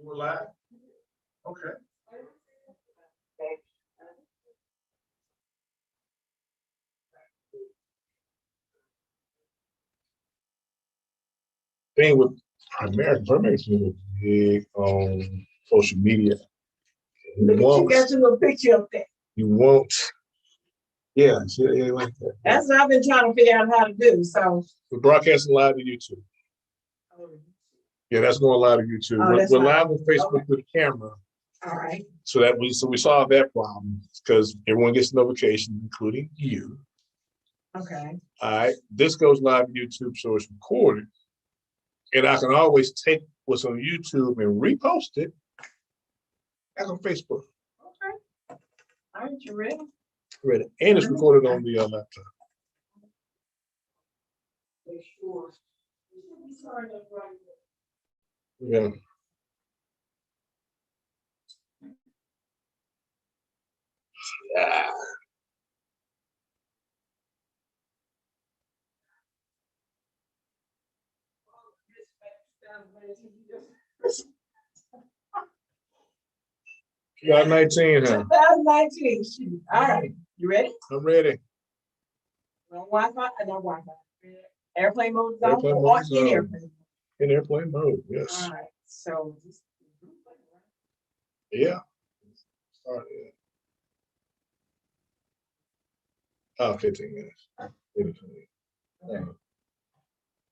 We're live? Okay. Thing with Americans is big on social media. You got your little picture up there. You won't. Yeah, yeah, like that. That's what I've been trying to figure out how to do. So we're broadcasting live to YouTube. Yeah, that's going live to YouTube. We're live on Facebook with a camera. All right. So we solved that problem because everyone gets notification, including you. Okay. All right. This goes live to YouTube, so it's recorded. And I can always take what's on YouTube and repost it back on Facebook. Okay. All right, you ready? Ready. And it's recorded on the laptop. Sure. Yeah. Yeah. You got 19, huh? 2019. All right. You ready? I'm ready. No Wi-Fi? No Wi-Fi. Airplane mode is on? Airplane mode is on. In airplane mode, yes. All right. So. Yeah. Start it. Oh, 15 minutes.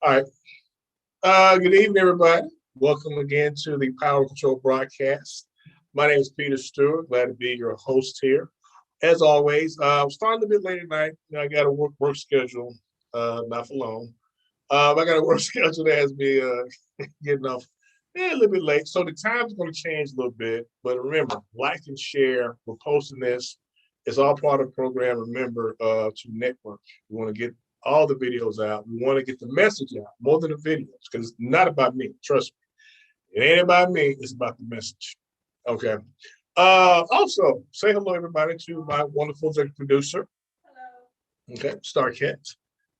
All right. Good evening, everybody. Welcome again to the Power Control broadcast. My name is Peter Stewart. Glad to be your host here. As always, I'm starting a bit late at night. I got a work schedule, not for long. I got a work schedule that has me getting off a little bit late. So the time's going to change a little bit. But remember, like and share. We're posting this. It's all part of the program. Remember to network. We want to get all the videos out. We want to get the message out more than the videos because it's not about me. Trust me. It ain't about me, it's about the message. Okay. Also, say hello, everybody, to my wonderful executive producer. Hello. Okay, Starcat.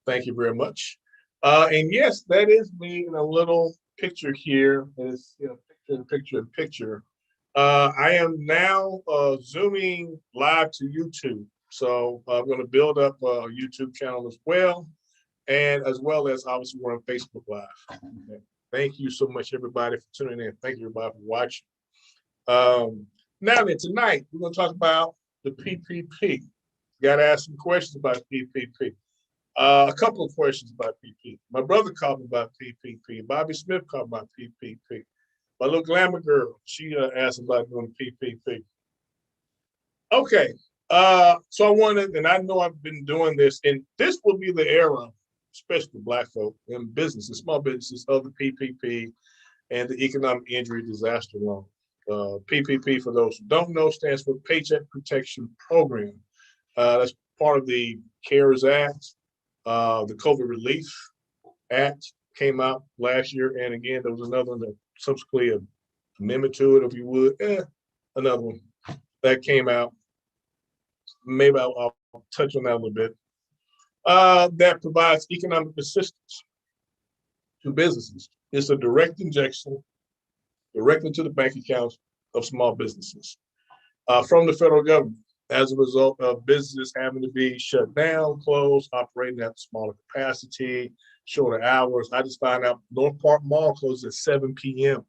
Thank you very much. And yes, that is me in a little picture here. It's picture. I am now zooming live to YouTube. So I'm going to build up a YouTube channel as well. And as well as obviously we're on Facebook Live. Okay. Thank you so much, everybody, for tuning in. Thank you, everybody, for watching. Now then, tonight, we're going to talk about the PPP. Got to ask some questions about PPP. A couple of questions about PPP. My brother called me about PPP. Bobby Smith called about PPP. My little glamour girl, she asked about doing PPP. Okay, so I wanted, and I know I've been doing this, and this will be the era, especially Black folk in businesses, small businesses, of the PPP and the Economic Injury Disaster Loan. PPP, for those who don't know, stands for Paycheck Protection Program. That's part of the CARES Act. The COVID Relief Act came out last year, and again, there was another one that subsequently an amendment to it, if you would, another one that came out. Maybe I'll touch on that a little bit. That provides economic assistance to businesses. It's a direct injection directly to the bank accounts of small businesses from the federal government as a result of businesses having to be shut down, closed, operating at smaller capacity, shorter hours. I just found out North Park Mall closes at 7 p.m.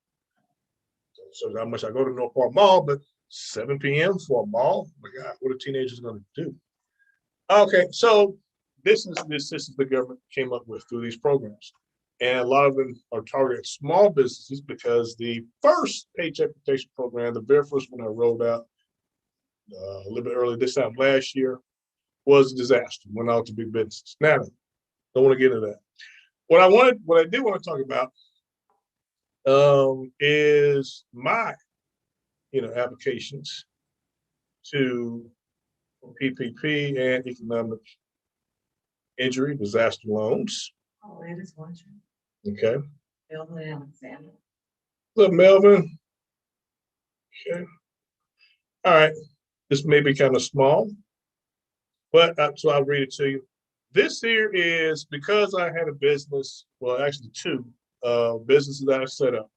So how much I go to North Park Mall, but 7 p.m. for a mall? Oh my God, what are teenagers going to do? Okay, so this is the government came up with through these programs. And a lot of them are targeted small businesses because the first Paycheck Protection Program, the very first one I rolled out a little bit earlier this time last year, was a disaster, went out to big businesses. Now, don't want to get into that. What I did want to talk about is my, applications to PPP and economic injury disaster loans. Oh, it is watching. Okay. Melvin Alexander. Look, Melvin. Okay. All right. This may be kind of small, but so I'll read it to you. This here is because I had a business, well, actually two businesses that I set up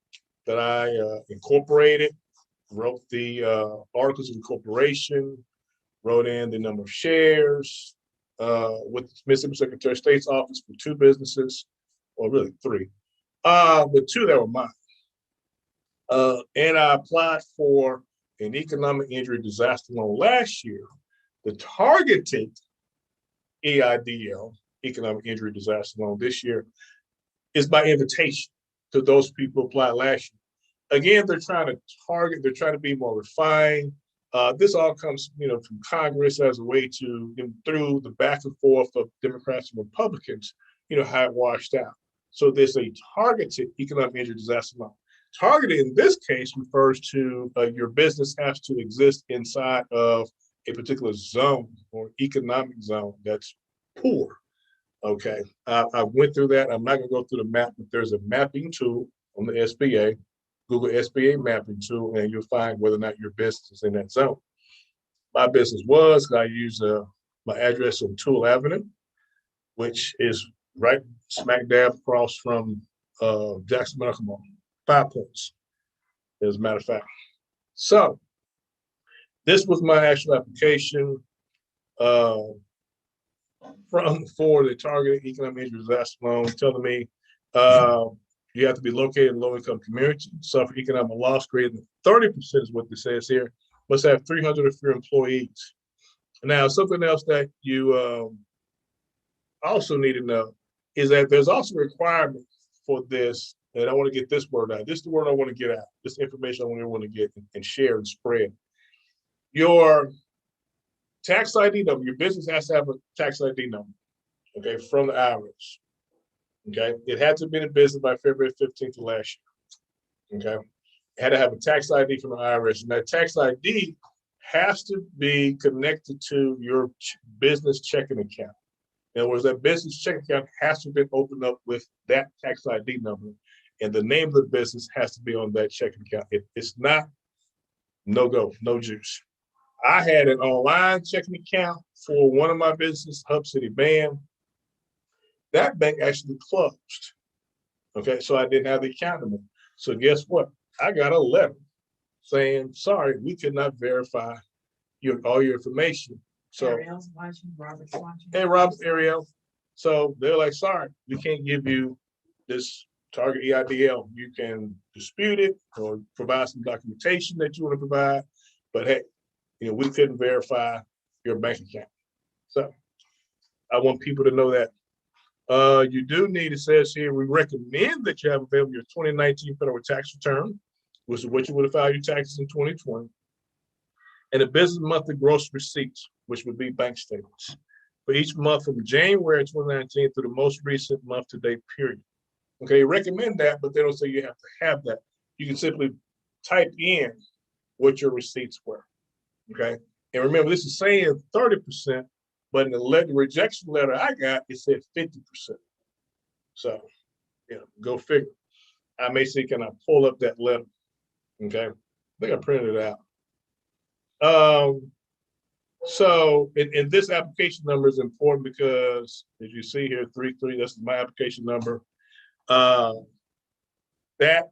that I incorporated, wrote the articles of incorporation, wrote in the number of shares with the Mississippi Secretary of State's office for two businesses, or really three, but two that were mine. And I applied for an economic injury disaster loan last year. The targeted EIDL, economic injury disaster loan, this year is by invitation to those people who applied last year. Again, they're trying to target, they're trying to be more refined. This all comes, from Congress as a way to, through the back and forth of Democrats and Republicans, how it washed out. So there's a targeted economic injury disaster loan. Targeted in this case refers to your business has to exist inside of a particular zone or economic zone that's poor. Okay, I went through that. I'm not going to go through the map, but there's a mapping tool on the SBA, Google SBA mapping tool, and you'll find whether or not your business is in that zone. My business was, I use my address on Toole Avenue, which is right smack dab across from Jackson Medical Mall. 5 points, as a matter of fact. So this was my actual application for the targeted economic injury disaster loan, telling me you have to be located in low-income community, suffer economic loss greater than 30% is what this says here, must have 300 or fewer employees. Now, something else that you also need to know is that there's also a requirement for this, and I want to get this word out. This is the word I want to get out. This information I want to get and share and spread. Your tax ID number, your business has to have a tax ID number, okay, from the IRS. Okay, it had to be in business by February 15th of last year. Okay, it had to have a tax ID from the IRS, and that tax ID has to be connected to your business checking account. In other words, that business checking account has to have been opened up with that tax ID number. and the name of the business has to be on that checking account. If it's not, no go, no juice. I had an online checking account for one of my businesses, Hub City Band. That bank actually closed. Okay, so I didn't have the account anymore. So guess what? I got a letter saying, sorry, we could not verify all your information. So Ariel's watching, Robert's watching. hey, Robert, Ariel. So they're like, sorry, we can't give you this target EIDL. You can dispute it or provide some documentation that you want to provide. But hey, we couldn't verify your bank account. So I want people to know that. You do need, it says here, we recommend that you have available your 2019 federal tax return, which is what you would have filed your taxes in 2020, and a business monthly gross receipts, which would be bank statements, for each month from January 2019 through the most recent month-to-date period. Okay, recommend that, but they don't say you have to have that. You can simply type in what your receipts were. Okay, and remember, this is saying 30%, but in the rejection letter I got, it said 50%. So, go figure. I may see, can I pull up that letter? Okay, I think I printed it out. So, and this application number is important because, as you see here, 33, this is my application number. That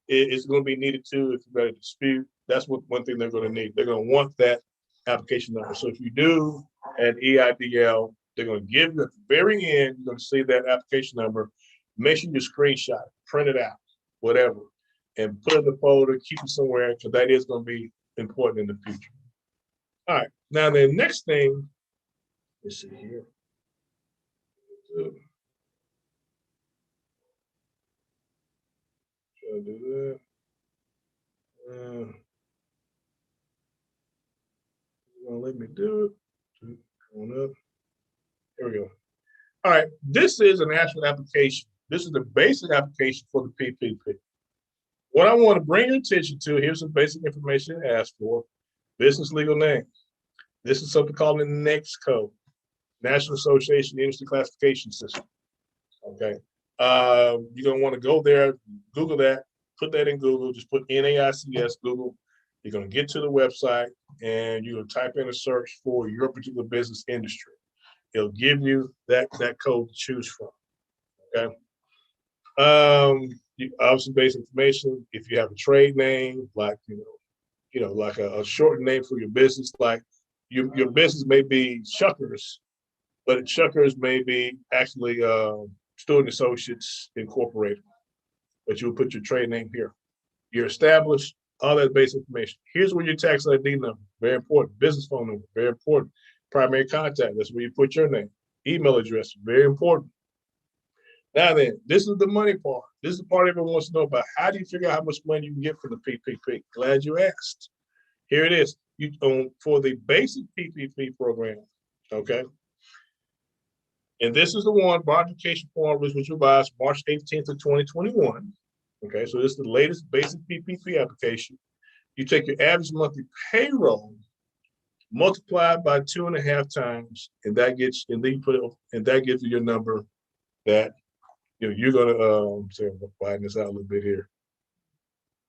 is going to be needed too if you've got a dispute. That's one thing they're going to need. They're going to want that application number. So if you do an EIDL, they're going to give you at the very end, you're going to see that application number. Make sure you screenshot it, print it out, whatever, and put it in the folder, keep it somewhere, because that is going to be important in the future. All right, now the next thing, let's see here. Should I do that? Gonna let me do it. Going up. Here we go. All right, this is an actual application. This is the basic application for the PPP. What I want to bring your attention to, here's some basic information it asks for. Business legal name. This is something called the NAICS code, National Association Industry Classification System. Okay. You're going to want to go there, Google that, put that in Google, just put NAICS, Google. You're going to get to the website and you're going to type in a search for your particular business industry. It'll give you that code to choose from. Okay. Obviously basic information. If you have a trade name, like like a short name for your business, like your business may be Shuckers, but Shuckers may be actually Stewart Associates Incorporated, but you'll put your trade name here. You're established, all that basic information. Here's where your tax ID number, very important. Business phone number, very important. Primary contact, that's where you put your name. Email address, very important. Now then, this is the money part. This is the part everyone wants to know about. How do you figure out how much money you can get from the PPP? Glad you asked. Here it is. You for the basic PPP program, okay? And this is the one, bond application form, which was revised March 18th of 2021. Okay, so this is the latest basic PPP application. You take your average monthly payroll, multiplied by 2.5 times, and that gets, and then you put it, and that gives you your number that you're gonna say, I'm widen this out a little bit here.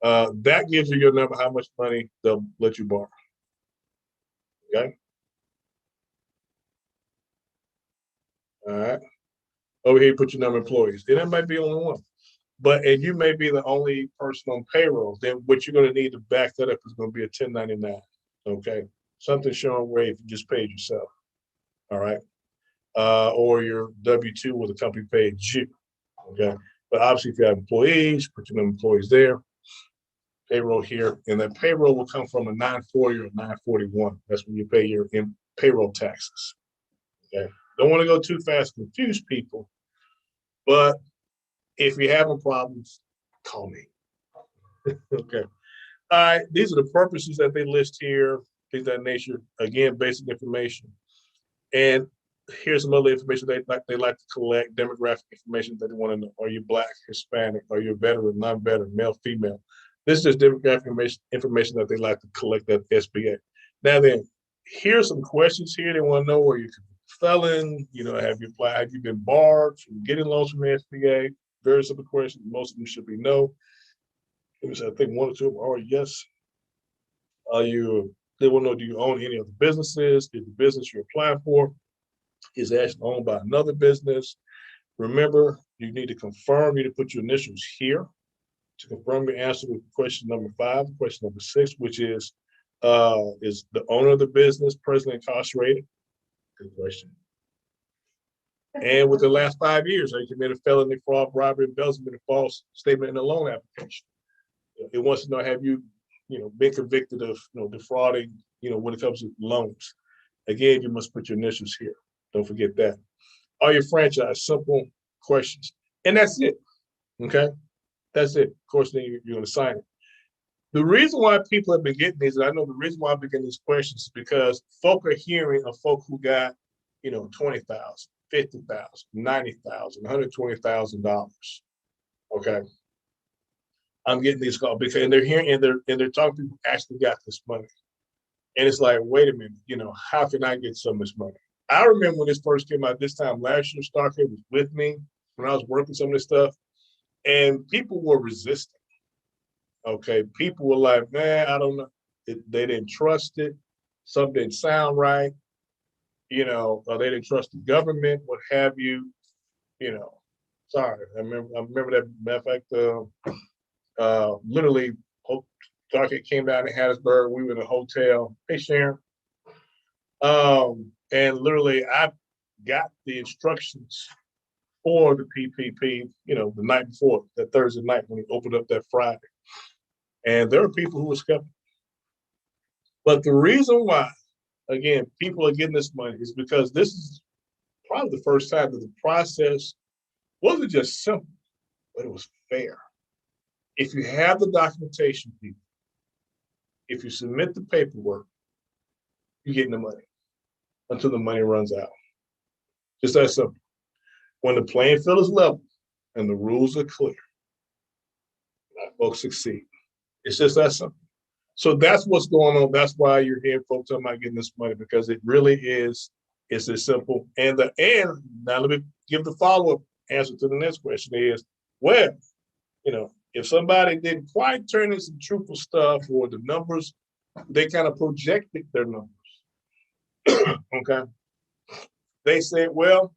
That gives you your number, how much money they'll let you borrow. Okay. All right. Over here, put your number of employees. And that might be only one. And you may be the only person on payroll. Then what you're going to need to back that up is going to be a 1099. Okay. Something showing where if you just paid yourself. All right. Or your W-2 where the company paid you. Okay. But obviously, if you have employees, put your number of employees there. Payroll here. And that payroll will come from a 940 or a 941. That's when you pay your payroll taxes. Okay. Don't want to go too fast, confuse people. But if you're having problems, call me. Okay. All right. These are the purposes that they list here, things of that nature. Again, basic information. And here's some other information they like to collect, demographic information that they want to know. Are you Black, Hispanic? Are you a veteran, non-veteran, male, female? This is just demographic information that they like to collect at SBA. Now then, here's some questions here. They want to know, are you felon? Have you been barred from getting loans from the SBA? very simple questions. Most of them should be no. I think one or two of them are yes. They will know, do you own any other businesses? Is the business you're applying for is actually owned by another business? Remember, you need to confirm, you need to put your initials here to confirm your answer with question number 5. Question number 6, which is the owner of the business presently incarcerated? Good question. And within the last 5 years, have you committed felony, fraud, robbery, embezzlement, and false statement in a loan application? It wants to know, have you, been convicted of, defrauding, when it comes to loans? Again, you must put your initials here. Don't forget that. Are you franchised? Simple questions. And that's it. Okay? That's it. Of course, then you're going to sign it. The reason why people have been getting these, and I know the reason why I'm getting these questions is because folk are hearing of folk who got, $20,000, $50,000, $90,000, $120,000. Okay. I'm getting these calls because and they're hearing and they're talking to people who actually got this money. And it's like, wait a minute, how can I get so much money? I remember when this first came out this time last year, Starkey was with me when I was working some of this stuff, and people were resisting. Okay, people were like, man, I don't know. They didn't trust it. Something didn't sound right. Or they didn't trust the government, what have you. Sorry. I remember that. Matter of fact, literally, Starkey came down to Hattiesburg. We were in a hotel. Hey, Sharon. And literally, I got the instructions for the PPP, the night before, that Thursday night when he opened up that Friday. And there are people who were skeptical. But the reason why, again, people are getting this money is because this is probably the first time that the process wasn't just simple, but it was fair. If you have the documentation, people, if you submit the paperwork, you're getting the money until the money runs out. Just that simple. When the playing field is level and the rules are clear, folks succeed. It's just that simple. So that's what's going on. That's why you're hearing folks talking about getting this money, because it really is, it's as simple. And now let me give the follow-up answer to the next question is, well, if somebody didn't quite turn in some truthful stuff or the numbers, they kind of projected their numbers. Okay. They said, well,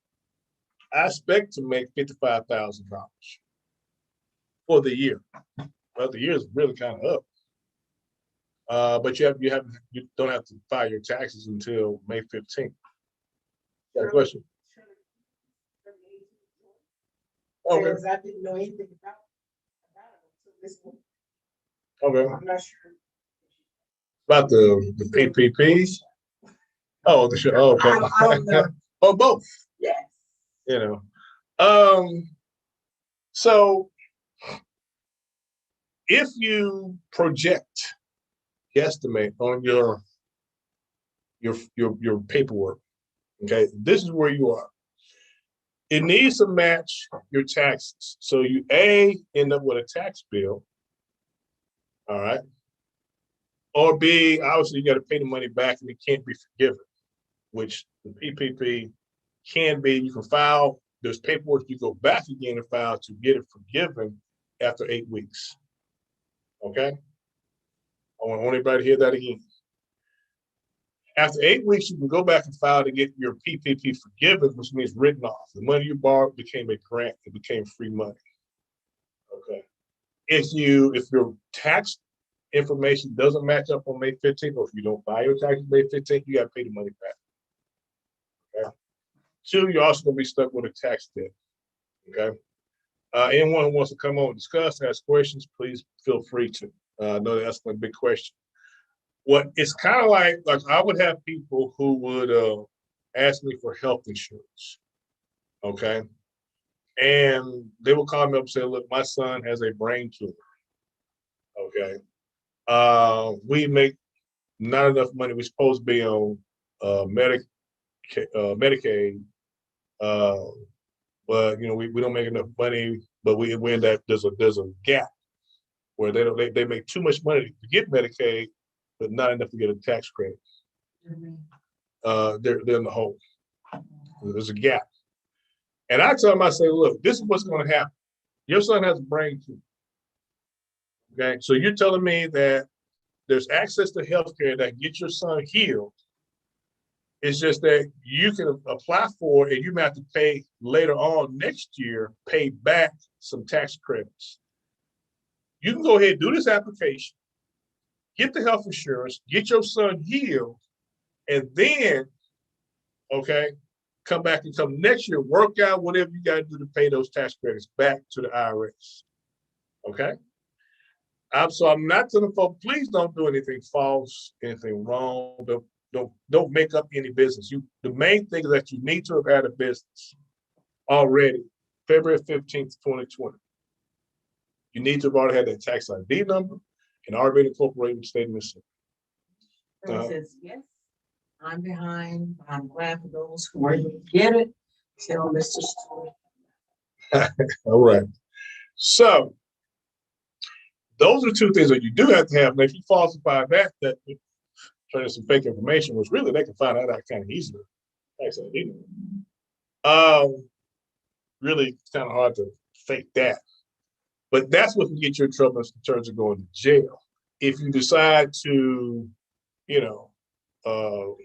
I expect to make $55,000 for the year. Well, the year is really kind of up. But you don't have to file your taxes until May 15th. Got a question? Okay. Because I didn't know anything about it until this one. Okay. I'm not sure. About the PPPs? Oh, the show. Oh, okay. I don't know. Or both. Yes. So if you project, guesstimate on your paperwork, okay, this is where you are. It needs to match your taxes. So you end up with a tax bill, all right, or B, obviously you got to pay the money back and it can't be forgiven, which the PPP can be. You can file, there's paperwork, you go back again and file to get it forgiven after 8 weeks. Okay? I want everybody to hear that again. After 8 weeks, you can go back and file to get your PPP forgiven, which means written off. The money you borrowed became a grant, it became free money. Okay. If your tax information doesn't match up on May 15th, or if you don't file your taxes May 15th, you got to pay the money back. Okay. 2, you're also going to be stuck with a tax debt. Okay. Anyone who wants to come on and discuss, ask questions, please feel free to. I know that's a big question. It's kind of like I would have people who would ask me for health insurance. Okay. And they will call me up and say, look, my son has a brain tumor. Okay. We make not enough money. We're supposed to be on Medicaid. But we don't make enough money, but we win that there's a gap where they make too much money to get Medicaid, but not enough to get a tax credit. They're in the hole. There's a gap. And I tell them, I say, look, this is what's going to happen. Your son has a brain tumor. Okay, so you're telling me that there's access to healthcare that gets your son healed. It's just that you can apply for it and you may have to pay later on next year, pay back some tax credits. You can go ahead and do this application, get the health insurance, get your son healed, and then, okay, come back and come next year, work out whatever you got to do to pay those tax credits back to the IRS. Okay? So I'm not telling folks, please don't do anything false, anything wrong. Don't make up any business. The main thing is that you need to have had a business already, February 15th, 2020. You need to have already had that tax ID number and already incorporated in the state of Mississippi. Says, yes, I'm behind. I'm glad for those who are able to get it. Tell Mr. Stewart. All right. So those are two things that you do have to have. And if you falsify that turn some fake information, which really they can find out kind of easily. Really, it's kind of hard to fake that. But that's what can get you in trouble in terms of going to jail. If you decide to, kind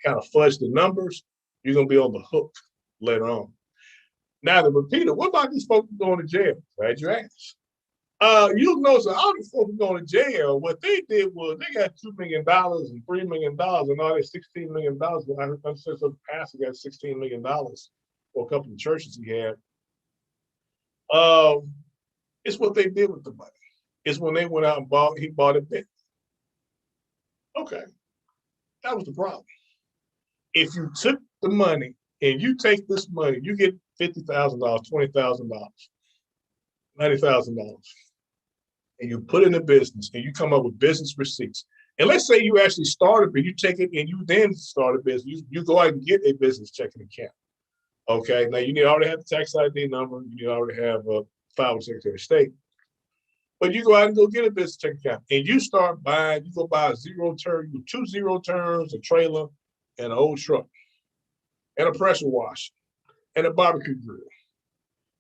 of fudge the numbers, you're going to be on the hook later on. Now, the repeater, what about these folks going to jail? Glad you asked. You'll notice that all these folks going to jail, what they did was they got $2 million and $3 million and all that $16 million. I heard some pastor got $16 million for a couple of churches he had. It's what they did with the money. It's when they went out and he bought a bit. Okay, that was the problem. If you took the money and you take this money, you get $50,000, $20,000, $90,000. And you put in a business and you come up with business receipts. And let's say you actually started, but you take it and you then start a business. You go out and get a business checking account. Okay, now you need to already have the tax ID number. You need to already have a file with the Secretary of State. But you go out and go get a business checking account and you start buying, you go buy a two zero turns, a trailer, and an old truck, and a pressure washer, and a barbecue grill.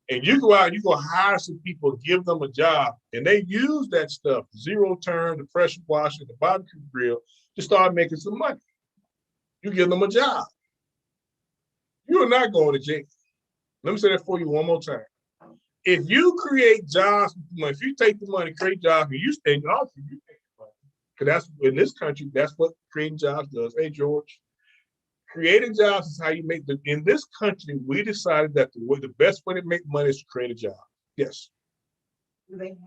And you go out, you go hire some people, give them a job, and they use that stuff, the zero turn, the pressure washer, the barbecue grill, to start making some money. You give them a job. You are not going to jail. Let me say that for you one more time. If you create jobs, if you take the money, create jobs, and you stay, also you take the money. Because that's in this country, that's what creating jobs does. Hey, George. Creating jobs is how you make in this country, we decided that the best way to make money is to create a job. Yes. Do they have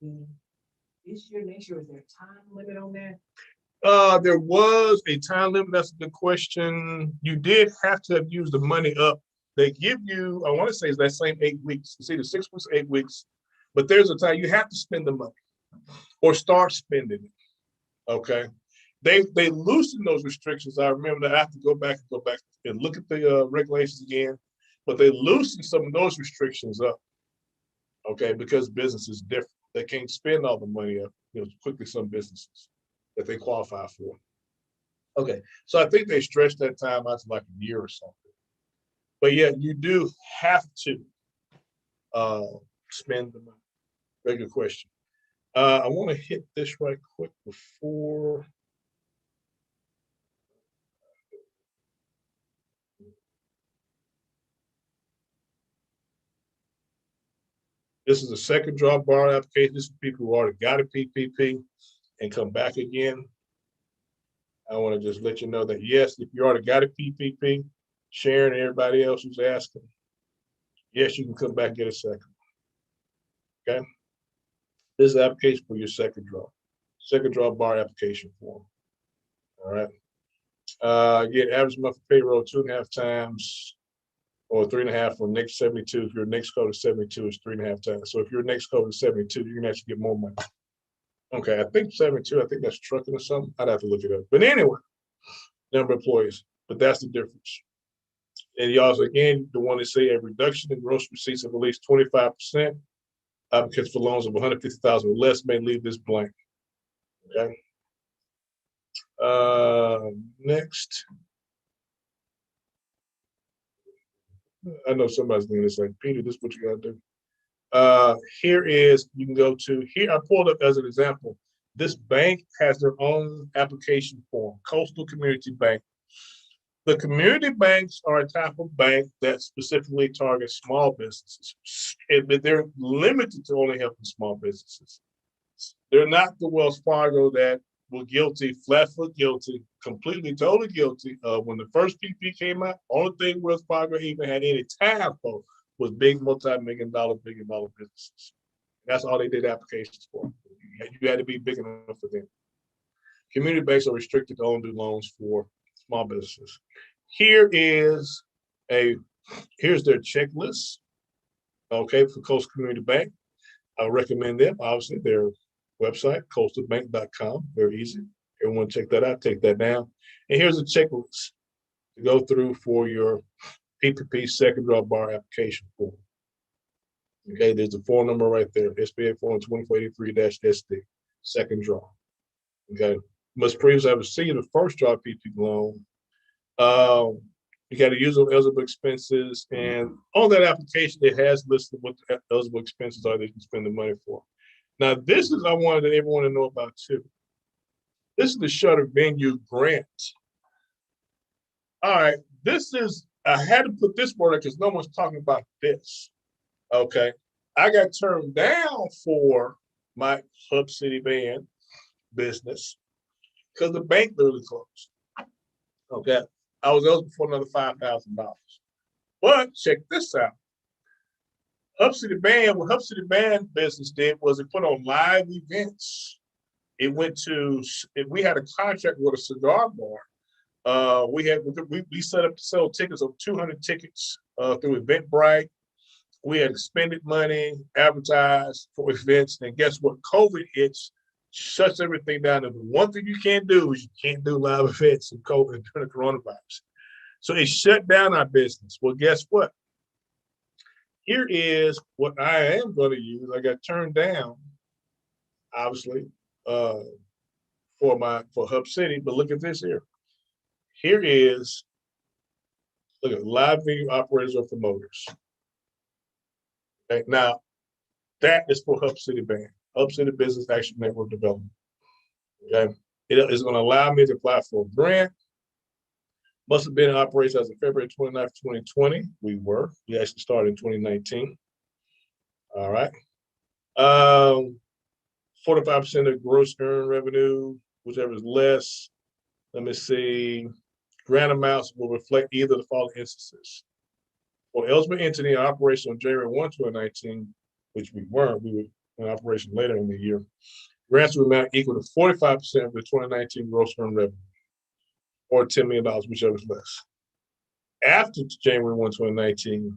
to this year, next year? Is there a time limit on that? There was a time limit. That's a good question. You did have to have used the money up. They give you, I want to say it's that same 8 weeks. It's either 6 weeks, 8 weeks, but there's a time you have to spend the money or start spending it. Okay. They loosened those restrictions. I remember that I have to go back and look at the regulations again, but they loosened some of those restrictions up. Okay, because business is different. They can't spend all the money up, quickly, some businesses that they qualify for. Okay, so I think they stretched that time out to like a year or something. But yeah, you do have to spend the money. Very good question. I want to hit this right quick before. This is a second draw bar application. This is people who already got a PPP and come back again. I want to just let you know that, yes, if you already got a PPP, Sharon and everybody else who's asking, yes, you can come back and get a second. Okay? This is the application for your second draw bar application form. All right. Get average monthly payroll 2.5 times or 3.5 for next 72. If your next code is 72, it's 3.5 times. So if your next code is 72, you're gonna actually get more money. Okay, I think 72, I think that's trucking or something. I'd have to look it up. But anyway, number of employees, but that's the difference. And you also, again, the one that say a reduction in gross receipts of at least 25%. Applicants for loans of 150,000 or less may leave this blank. Okay. Next. I know somebody's going to say, Peter, this is what you got to do. Here is, you can go to, here I pulled up as an example. This bank has their own application form, Coastal Community Bank. The community banks are a type of bank that specifically targets small businesses. But they're limited to only helping small businesses. They're not the Wells Fargo that were guilty, flat foot guilty, completely, totally guilty. When the first PP came out, only thing Wells Fargo even had any time for was big multi-million dollar, billion-dollar businesses. That's all they did applications for. You had to be big enough for them. Community banks are restricted to only do loans for small businesses. Here's their checklist, okay, for Coastal Community Bank. I recommend them, obviously, their website, coastalbank.com, very easy. Everyone check that out, take that down. And here's a checklist to go through for your PPP second draw bar application form. Okay, there's the form number right there, SBA form 2483-SD, second draw. Okay, must previously have received the first draw PPP loan. You got to use those eligible expenses, and on that application, it has listed what the eligible expenses are that you can spend the money for. Now, this is I wanted everyone to know about too. This is the Shutter Venue grant. All right, I had to put this word because no one's talking about this. Okay, I got turned down for my Hub City Band business because the bank literally closed. Okay, I was eligible for another $5,000. But check this out. Hub City Band, what Hub City Band business did was it put on live events. It went to, we had a contract with a cigar bar. We set up to sell tickets of 200 tickets through Eventbrite. We had expended money, advertised for events, and guess what? COVID hits, shuts everything down. And the one thing you can't do is you can't do live events in COVID during the coronavirus. So it shut down our business. Well, guess what? Here is what I am going to use. I got turned down, obviously, for Hub City, but look at this here. Here is, look at live venue operators or promoters. Okay, now, that is for Hub City Band, Hub City Business Action Network Development. Okay, it is going to allow me to apply for a grant. Must have been in operation as of February 29th, 2020. We actually started in 2019. All right. 45% of gross earned revenue, whichever is less. Let me see. Grant amounts will reflect either of the following instances. For eligible entity in operation on January 1, 2019, which we were in operation later in the year, grants will amount equal to 45% of the 2019 gross earned revenue, or $10 million, whichever is less. After January 1, 2019,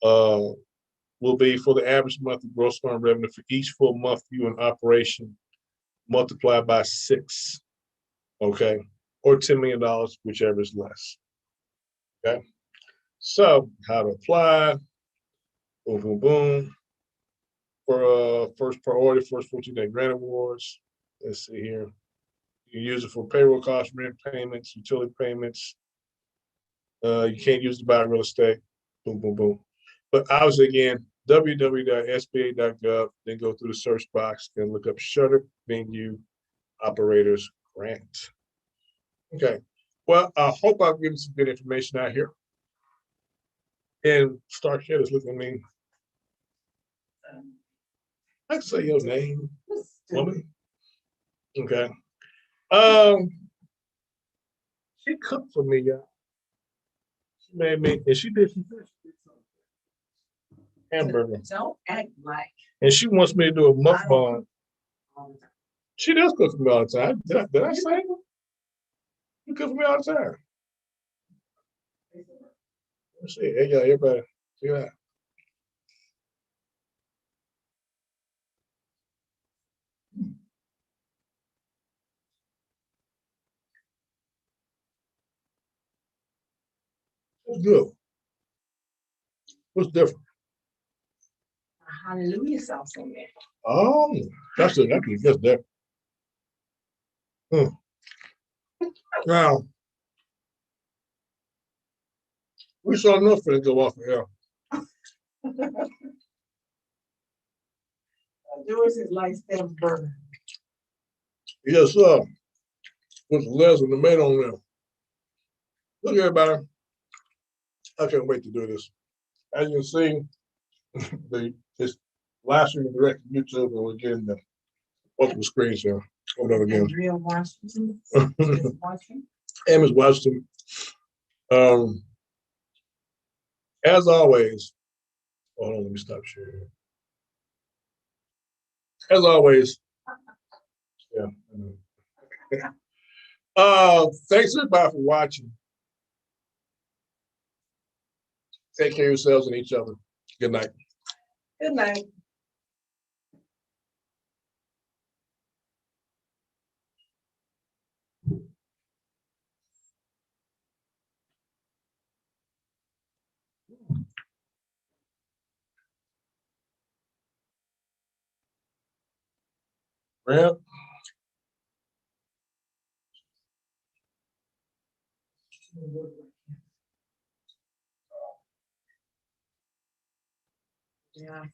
will be for the average monthly gross earned revenue for each full month you in operation, multiplied by 6, okay, or $10 million, whichever is less. Okay, so how to apply? Boom, boom, boom. For first priority, first 14-day grant awards. Let's see here. You use it for payroll costs, rent payments, utility payments. You can't use it to buy real estate. Boom, boom, boom. But obviously, again, www.sba.gov, then go through the search box and look up Shutter Venue Operators Grant. Okay. Well, I hope I've given some good information out here. And Starkhead is looking at me. I can say your name, woman. Okay. She cooked for me, y'all. She made me, and she did some hamburger. Don't act like. And she wants me to do a mukbang. She does cook for me all the time. Did I say it? You cook for me all the time. Let's see. Hey, y'all, everybody, see that. What's good? What's different? Hallelujah sauce in there. Oh, that's different. Now, We saw enough for it to go off the air. Yours is like that burger. Yes, sir. Put some lettuce and tomato on there. Look, everybody. I can't wait to do this. As you can see, it's live streaming direct to YouTube, and we're getting the multiple screens here. Hold on again. And real Washington. Washington. Amos Washington. As always, hold on, let me stop sharing. As always, yeah. Thanks everybody for watching. Take care of yourselves and each other. Good night. Good night. Ramp. Yeah.